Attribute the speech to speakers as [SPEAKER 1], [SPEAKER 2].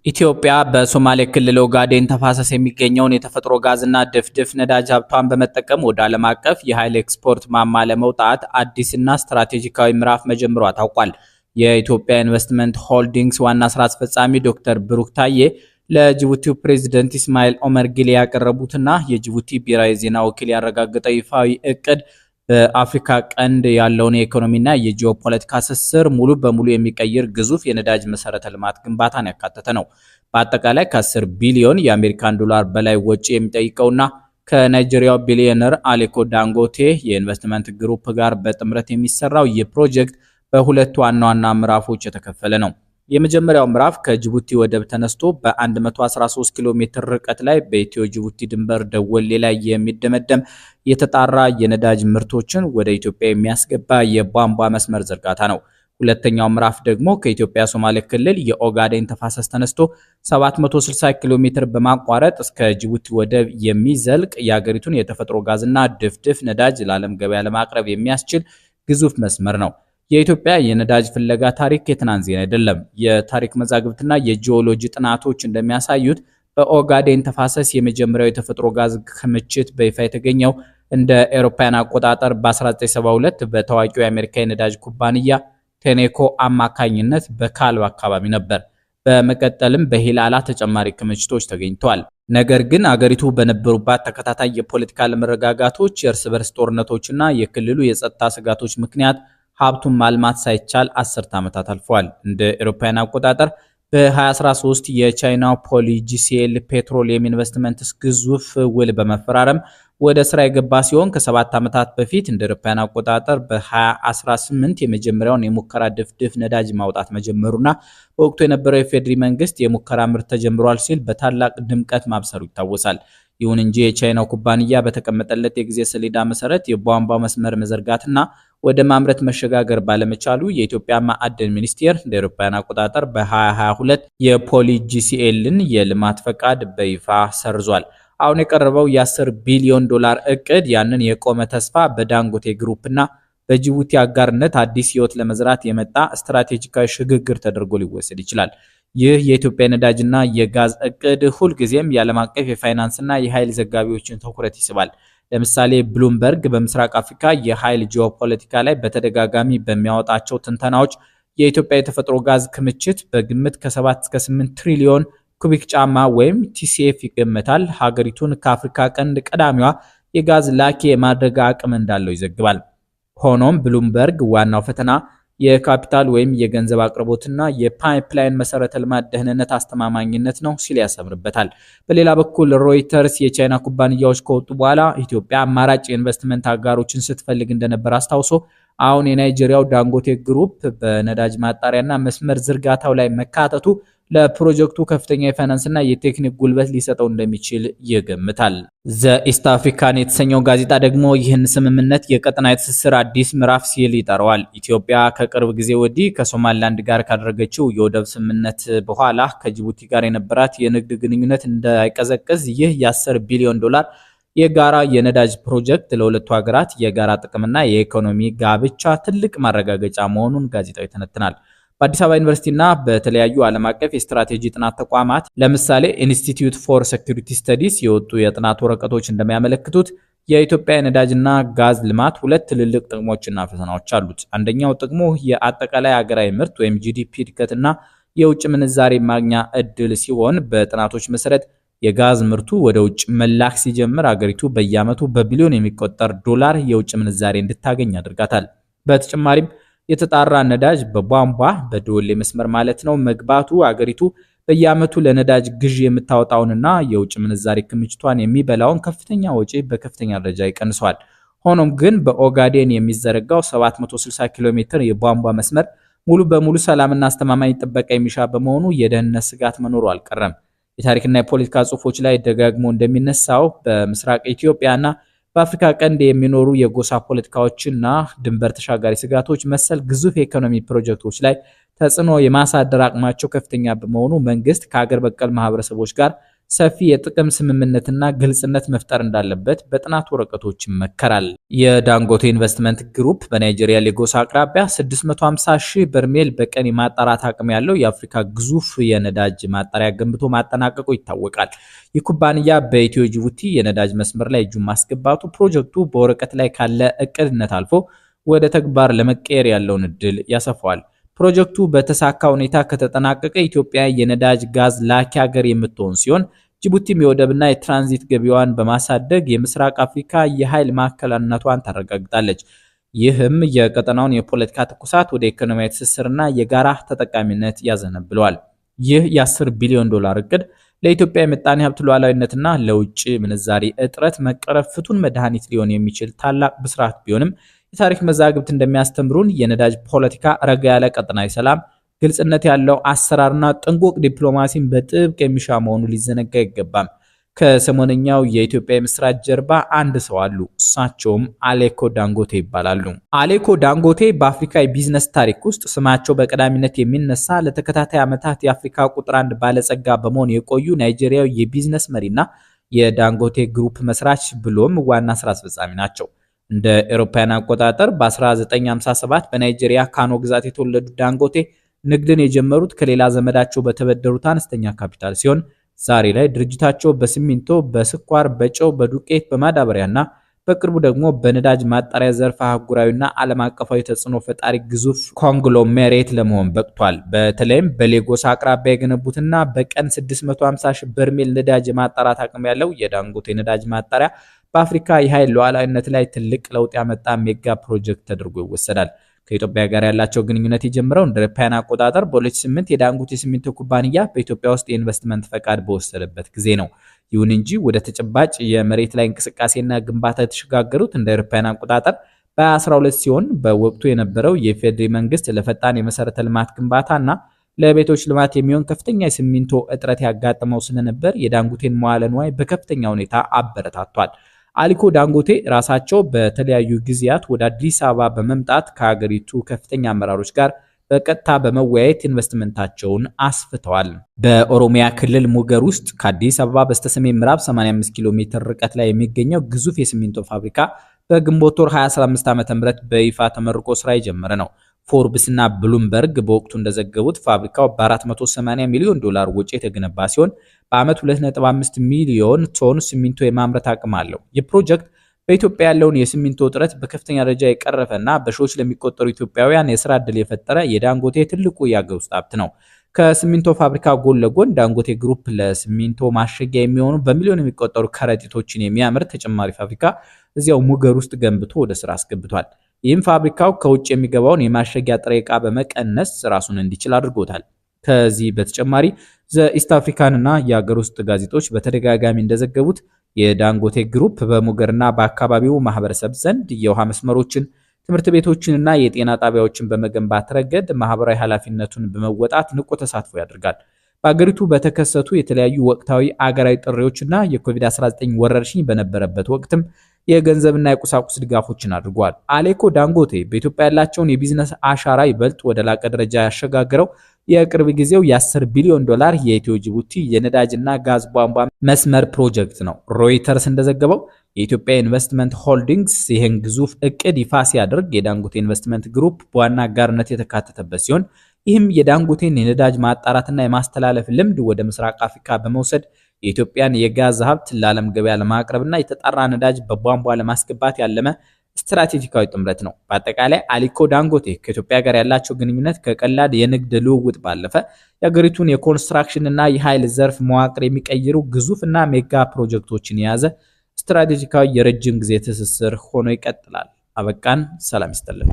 [SPEAKER 1] ኢትዮጵያ በሶማሌ ክልል ኦጋዴን ተፋሰስ የሚገኘውን የተፈጥሮ ጋዝና ድፍድፍ ነዳጅ ሀብቷን በመጠቀም ወደ ዓለም አቀፍ የኃይል ኤክስፖርት ማማ ለመውጣት አዲስና ስትራቴጂካዊ ምዕራፍ መጀመሯ ታውቋል። የኢትዮጵያ ኢንቨስትመንት ሆልዲንግስ ዋና ስራ አስፈጻሚ ዶክተር ብሩክ ታዬ ለጅቡቲው ፕሬዝዳንት ኢስማኤል ኦመር ጊሌ ያቀረቡትና የጅቡቲ ብሔራዊ ዜና ወኪል ያረጋገጠው ይፋዊ እቅድ በአፍሪካ ቀንድ ያለውን የኢኮኖሚና የጂኦፖለቲካ ትስስር ሙሉ በሙሉ የሚቀይር ግዙፍ የነዳጅ መሰረተ ልማት ግንባታን ያካተተ ነው። በአጠቃላይ ከ10 ቢሊዮን የአሜሪካን ዶላር በላይ ወጪ የሚጠይቀውና ከናይጄሪያው ቢሊዮነር አሊኮ ዳንጎቴ የኢንቨስትመንት ግሩፕ ጋር በጥምረት የሚሰራው ይህ ፕሮጀክት በሁለት ዋና ዋና ምዕራፎች የተከፈለ ነው። የመጀመሪያው ምዕራፍ ከጅቡቲ ወደብ ተነስቶ በ113 ኪሎ ሜትር ርቀት ላይ በኢትዮ ጅቡቲ ድንበር ደወሌ ላይ የሚደመደም የተጣራ የነዳጅ ምርቶችን ወደ ኢትዮጵያ የሚያስገባ የቧንቧ መስመር ዝርጋታ ነው። ሁለተኛው ምዕራፍ ደግሞ ከኢትዮጵያ ሶማሌ ክልል የኦጋዴን ተፋሰስ ተነስቶ 760 ኪሎ ሜትር በማቋረጥ እስከ ጅቡቲ ወደብ የሚዘልቅ የሀገሪቱን የተፈጥሮ ጋዝና ድፍድፍ ነዳጅ ለዓለም ገበያ ለማቅረብ የሚያስችል ግዙፍ መስመር ነው። የኢትዮጵያ የነዳጅ ፍለጋ ታሪክ የትናንት ዜና አይደለም። የታሪክ መዛግብትና የጂኦሎጂ ጥናቶች እንደሚያሳዩት በኦጋዴን ተፋሰስ የመጀመሪያው የተፈጥሮ ጋዝ ክምችት በይፋ የተገኘው እንደ አውሮፓውያን አቆጣጠር በ1972 በታዋቂው የአሜሪካ የነዳጅ ኩባንያ ቴኔኮ አማካኝነት በካልባ አካባቢ ነበር። በመቀጠልም በሂላላ ተጨማሪ ክምችቶች ተገኝተዋል። ነገር ግን አገሪቱ በነበሩባት ተከታታይ የፖለቲካ አለመረጋጋቶች፣ የእርስ በርስ ጦርነቶችና የክልሉ የጸጥታ ስጋቶች ምክንያት ሀብቱን ማልማት ሳይቻል 10 ዓመታት አልፈዋል። እንደ አውሮፓውያን አቆጣጠር በ2013 የቻይናው ፖሊጂሲኤል ፔትሮሊየም ኢንቨስትመንትስ ግዙፍ ውል በመፈራረም ወደ ስራ የገባ ሲሆን ከ7 ዓመታት በፊት እንደ አውሮፓውያን አቆጣጠር በ2018 የመጀመሪያውን የሙከራ ድፍድፍ ነዳጅ ማውጣት መጀመሩና በወቅቱ የነበረው የፌዴሪ መንግስት የሙከራ ምርት ተጀምሯል ሲል በታላቅ ድምቀት ማብሰሩ ይታወሳል። ይሁን እንጂ የቻይናው ኩባንያ በተቀመጠለት የጊዜ ሰሌዳ መሰረት የቧንቧ መስመር መዘርጋትና ወደ ማምረት መሸጋገር ባለመቻሉ የኢትዮጵያ ማዕድን ሚኒስቴር እንደ አውሮፓውያን አቆጣጠር በ2022 የፖሊጂሲኤልን የልማት ፈቃድ በይፋ ሰርዟል። አሁን የቀረበው የ10 ቢሊዮን ዶላር እቅድ ያንን የቆመ ተስፋ በዳንጎቴ ግሩፕና በጅቡቲ አጋርነት አዲስ ህይወት ለመዝራት የመጣ ስትራቴጂካዊ ሽግግር ተደርጎ ሊወሰድ ይችላል። ይህ የኢትዮጵያ ነዳጅና የጋዝ እቅድ ሁልጊዜም የዓለም አቀፍ የፋይናንስና የኃይል ዘጋቢዎችን ትኩረት ይስባል። ለምሳሌ ብሉምበርግ በምስራቅ አፍሪካ የኃይል ጂኦፖለቲካ ላይ በተደጋጋሚ በሚያወጣቸው ትንተናዎች የኢትዮጵያ የተፈጥሮ ጋዝ ክምችት በግምት ከ7 እስከ 8 ትሪሊዮን ኩቢክ ጫማ ወይም ቲሲኤፍ ይገመታል። ሀገሪቱን ከአፍሪካ ቀንድ ቀዳሚዋ የጋዝ ላኪ የማድረግ አቅም እንዳለው ይዘግባል። ሆኖም ብሉምበርግ ዋናው ፈተና የካፒታል ወይም የገንዘብ አቅርቦትና የፓይፕላይን መሰረተ ልማት ደህንነት አስተማማኝነት ነው ሲል ያሰምርበታል። በሌላ በኩል ሮይተርስ የቻይና ኩባንያዎች ከወጡ በኋላ ኢትዮጵያ አማራጭ የኢንቨስትመንት አጋሮችን ስትፈልግ እንደነበር አስታውሶ አሁን የናይጄሪያው ዳንጎቴ ግሩፕ በነዳጅ ማጣሪያና መስመር ዝርጋታው ላይ መካተቱ ለፕሮጀክቱ ከፍተኛ የፋይናንስና የቴክኒክ ጉልበት ሊሰጠው እንደሚችል ይገምታል። ዘ ኢስት አፍሪካን የተሰኘው ጋዜጣ ደግሞ ይህን ስምምነት የቀጠናዊ ትስስር አዲስ ምዕራፍ ሲል ይጠራዋል። ኢትዮጵያ ከቅርብ ጊዜ ወዲህ ከሶማሊላንድ ጋር ካደረገችው የወደብ ስምምነት በኋላ ከጅቡቲ ጋር የነበራት የንግድ ግንኙነት እንዳይቀዘቅዝ ይህ የ10 ቢሊዮን ዶላር የጋራ የነዳጅ ፕሮጀክት ለሁለቱ ሀገራት የጋራ ጥቅምና የኢኮኖሚ ጋብቻ ትልቅ ማረጋገጫ መሆኑን ጋዜጣው ይተነትናል። በአዲስ አበባ ዩኒቨርሲቲና በተለያዩ ዓለም አቀፍ የስትራቴጂ ጥናት ተቋማት ለምሳሌ ኢንስቲትዩት ፎር ሴኩሪቲ ስተዲስ የወጡ የጥናት ወረቀቶች እንደሚያመለክቱት የኢትዮጵያ የነዳጅና ጋዝ ልማት ሁለት ትልልቅ ጥቅሞችና ፈተናዎች አሉት። አንደኛው ጥቅሙ የአጠቃላይ ሀገራዊ ምርት ወይም ጂዲፒ እድገትና የውጭ ምንዛሬ ማግኛ እድል ሲሆን በጥናቶች መሰረት የጋዝ ምርቱ ወደ ውጭ መላክ ሲጀምር አገሪቱ በየዓመቱ በቢሊዮን የሚቆጠር ዶላር የውጭ ምንዛሬ እንድታገኝ ያደርጋታል። በተጨማሪም የተጣራ ነዳጅ በቧንቧ በደወሌ መስመር ማለት ነው መግባቱ አገሪቱ በየዓመቱ ለነዳጅ ግዢ የምታወጣውንና የውጭ ምንዛሬ ክምችቷን የሚበላውን ከፍተኛ ወጪ በከፍተኛ ደረጃ ይቀንሷል። ሆኖም ግን በኦጋዴን የሚዘረጋው 760 ኪሎ ሜትር የቧንቧ መስመር ሙሉ በሙሉ ሰላምና አስተማማኝ ጥበቃ የሚሻ በመሆኑ የደህንነት ስጋት መኖሩ አልቀረም። የታሪክና የፖለቲካ ጽሑፎች ላይ ደጋግሞ እንደሚነሳው በምስራቅ ኢትዮጵያና በአፍሪካ ቀንድ የሚኖሩ የጎሳ ፖለቲካዎችና ድንበር ተሻጋሪ ስጋቶች መሰል ግዙፍ የኢኮኖሚ ፕሮጀክቶች ላይ ተጽዕኖ የማሳደር አቅማቸው ከፍተኛ በመሆኑ መንግስት ከሀገር በቀል ማህበረሰቦች ጋር ሰፊ የጥቅም ስምምነትና ግልጽነት መፍጠር እንዳለበት በጥናት ወረቀቶች ይመከራል። የዳንጎቴ ኢንቨስትመንት ግሩፕ በናይጄሪያ ሌጎስ አቅራቢያ 650,000 በርሜል በቀን የማጣራት አቅም ያለው የአፍሪካ ግዙፍ የነዳጅ ማጣሪያ ገንብቶ ማጠናቀቁ ይታወቃል። ይህ ኩባንያ በኢትዮ ጅቡቲ የነዳጅ መስመር ላይ እጁን ማስገባቱ ፕሮጀክቱ በወረቀት ላይ ካለ እቅድነት አልፎ ወደ ተግባር ለመቀየር ያለውን እድል ያሰፋዋል። ፕሮጀክቱ በተሳካ ሁኔታ ከተጠናቀቀ ኢትዮጵያ የነዳጅ ጋዝ ላኪ ሀገር የምትሆን ሲሆን ጅቡቲም የወደብና የትራንዚት ገቢዋን በማሳደግ የምስራቅ አፍሪካ የኃይል ማዕከልነቷን ታረጋግጣለች። ይህም የቀጠናውን የፖለቲካ ትኩሳት ወደ ኢኮኖሚያዊ ትስስርና የጋራ ተጠቃሚነት ያዘነብለዋል። ይህ የ10 ቢሊዮን ዶላር እቅድ ለኢትዮጵያ የምጣኔ ሀብት ሉዓላዊነትና ለውጭ ምንዛሪ እጥረት መቀረፍ ፍቱን መድኃኒት ሊሆን የሚችል ታላቅ ብስራት ቢሆንም የታሪክ መዛግብት እንደሚያስተምሩን የነዳጅ ፖለቲካ ረጋ ያለ ቀጠናዊ ሰላም፣ ግልጽነት ያለው አሰራርና ጥንቁቅ ዲፕሎማሲን በጥብቅ የሚሻ መሆኑ ሊዘነጋ አይገባም። ከሰሞነኛው የኢትዮጵያ የምስራች ጀርባ አንድ ሰው አሉ። እሳቸውም አሌኮ ዳንጎቴ ይባላሉ። አሌኮ ዳንጎቴ በአፍሪካ የቢዝነስ ታሪክ ውስጥ ስማቸው በቀዳሚነት የሚነሳ ለተከታታይ ዓመታት የአፍሪካ ቁጥር 1 ባለጸጋ በመሆን የቆዩ ናይጄሪያዊ የቢዝነስ መሪና የዳንጎቴ ግሩፕ መስራች ብሎም ዋና ስራ አስፈጻሚ ናቸው። እንደ አውሮፓውያን አቆጣጠር በ1957 በናይጄሪያ ካኖ ግዛት የተወለዱት ዳንጎቴ ንግድን የጀመሩት ከሌላ ዘመዳቸው በተበደሩት አነስተኛ ካፒታል ሲሆን ዛሬ ላይ ድርጅታቸው በሲሚንቶ፣ በስኳር፣ በጨው፣ በዱቄት፣ በማዳበሪያና በቅርቡ ደግሞ በነዳጅ ማጣሪያ ዘርፍ አህጉራዊና ዓለም አቀፋዊ ተጽዕኖ ፈጣሪ ግዙፍ ኮንግሎሜሬት ለመሆን በቅቷል። በተለይም በሌጎስ አቅራቢያ የገነቡትና በቀን 650,000 በርሜል ነዳጅ የማጣራት አቅም ያለው የዳንጎቴ ነዳጅ ማጣሪያ በአፍሪካ የኃይል ሉዓላዊነት ላይ ትልቅ ለውጥ ያመጣ ሜጋ ፕሮጀክት ተደርጎ ይወሰዳል። ከኢትዮጵያ ጋር ያላቸው ግንኙነት የጀመረው እንደ አውሮፓውያን አቆጣጠር በ2008 የዳንጎቴ ሲሚንቶ ኩባንያ በኢትዮጵያ ውስጥ የኢንቨስትመንት ፈቃድ በወሰደበት ጊዜ ነው። ይሁን እንጂ ወደ ተጨባጭ የመሬት ላይ እንቅስቃሴና ግንባታ የተሸጋገሩት እንደ አውሮፓውያን አቆጣጠር በ2012 ሲሆን በወቅቱ የነበረው የፌዴራል መንግስት ለፈጣን የመሰረተ ልማት ግንባታና ለቤቶች ልማት የሚሆን ከፍተኛ የሲሚንቶ እጥረት ያጋጠመው ስለነበር የዳንጎቴን መዋዕለ ንዋይ በከፍተኛ ሁኔታ አበረታቷል። አሊኮ ዳንጎቴ ራሳቸው በተለያዩ ጊዜያት ወደ አዲስ አበባ በመምጣት ከሀገሪቱ ከፍተኛ አመራሮች ጋር በቀጥታ በመወያየት ኢንቨስትመንታቸውን አስፍተዋል። በኦሮሚያ ክልል ሙገር ውስጥ ከአዲስ አበባ በስተሰሜን ምዕራብ 85 ኪሎ ሜትር ርቀት ላይ የሚገኘው ግዙፍ የሲሚንቶ ፋብሪካ በግንቦት ወር 2015 ዓ.ም በይፋ ተመርቆ ስራ የጀመረ ነው። ፎርብስ እና ብሉምበርግ በወቅቱ እንደዘገቡት ፋብሪካው በ480 ሚሊዮን ዶላር ወጪ የተገነባ ሲሆን በአመት 2.5 ሚሊዮን ቶን ሲሚንቶ የማምረት አቅም አለው። ይህ ፕሮጀክት በኢትዮጵያ ያለውን የሲሚንቶ እጥረት በከፍተኛ ደረጃ የቀረፈና በሺዎች ለሚቆጠሩ ኢትዮጵያውያን የስራ ዕድል የፈጠረ የዳንጎቴ ትልቁ የአገር ውስጥ ሀብት ነው። ከሲሚንቶ ፋብሪካ ጎን ለጎን ዳንጎቴ ግሩፕ ለሲሚንቶ ማሸጊያ የሚሆኑ በሚሊዮን የሚቆጠሩ ከረጢቶችን የሚያመርት ተጨማሪ ፋብሪካ እዚያው ሙገር ውስጥ ገንብቶ ወደ ስራ አስገብቷል። ይህም ፋብሪካው ከውጭ የሚገባውን የማሸጊያ ጥሬ ዕቃ በመቀነስ ራሱን እንዲችል አድርጎታል። ከዚህ በተጨማሪ ዘኢስት አፍሪካን እና የሀገር ውስጥ ጋዜጦች በተደጋጋሚ እንደዘገቡት የዳንጎቴ ግሩፕ በሙገርና በአካባቢው ማህበረሰብ ዘንድ የውሃ መስመሮችን፣ ትምህርት ቤቶችንና የጤና ጣቢያዎችን በመገንባት ረገድ ማህበራዊ ኃላፊነቱን በመወጣት ንቁ ተሳትፎ ያደርጋል። በአገሪቱ በተከሰቱ የተለያዩ ወቅታዊ አገራዊ ጥሪዎችና የኮቪድ-19 ወረርሽኝ በነበረበት ወቅትም የገንዘብና የቁሳቁስ ድጋፎችን አድርጓል። አሌኮ ዳንጎቴ በኢትዮጵያ ያላቸውን የቢዝነስ አሻራ ይበልጥ ወደ ላቀ ደረጃ ያሸጋገረው የቅርብ ጊዜው የ10 ቢሊዮን ዶላር የኢትዮ ጅቡቲ የነዳጅና ጋዝ ቧንቧ መስመር ፕሮጀክት ነው። ሮይተርስ እንደዘገበው የኢትዮጵያ ኢንቨስትመንት ሆልዲንግስ ይህን ግዙፍ እቅድ ይፋ ሲያደርግ የዳንጎቴ ኢንቨስትመንት ግሩፕ በዋና አጋርነት የተካተተበት ሲሆን ይህም የዳንጎቴን የነዳጅ ማጣራትና የማስተላለፍ ልምድ ወደ ምስራቅ አፍሪካ በመውሰድ የኢትዮጵያን የጋዝ ሀብት ለዓለም ገበያ ለማቅረብና የተጣራ ነዳጅ በቧንቧ ለማስገባት ያለመ ስትራቴጂካዊ ጥምረት ነው። በአጠቃላይ አሊኮ ዳንጎቴ ከኢትዮጵያ ጋር ያላቸው ግንኙነት ከቀላል የንግድ ልውውጥ ባለፈ የሀገሪቱን የኮንስትራክሽን እና የኃይል ዘርፍ መዋቅር የሚቀይሩ ግዙፍና ሜጋ ፕሮጀክቶችን የያዘ ስትራቴጂካዊ የረጅም ጊዜ ትስስር ሆኖ ይቀጥላል። አበቃን። ሰላም ይስጥልን።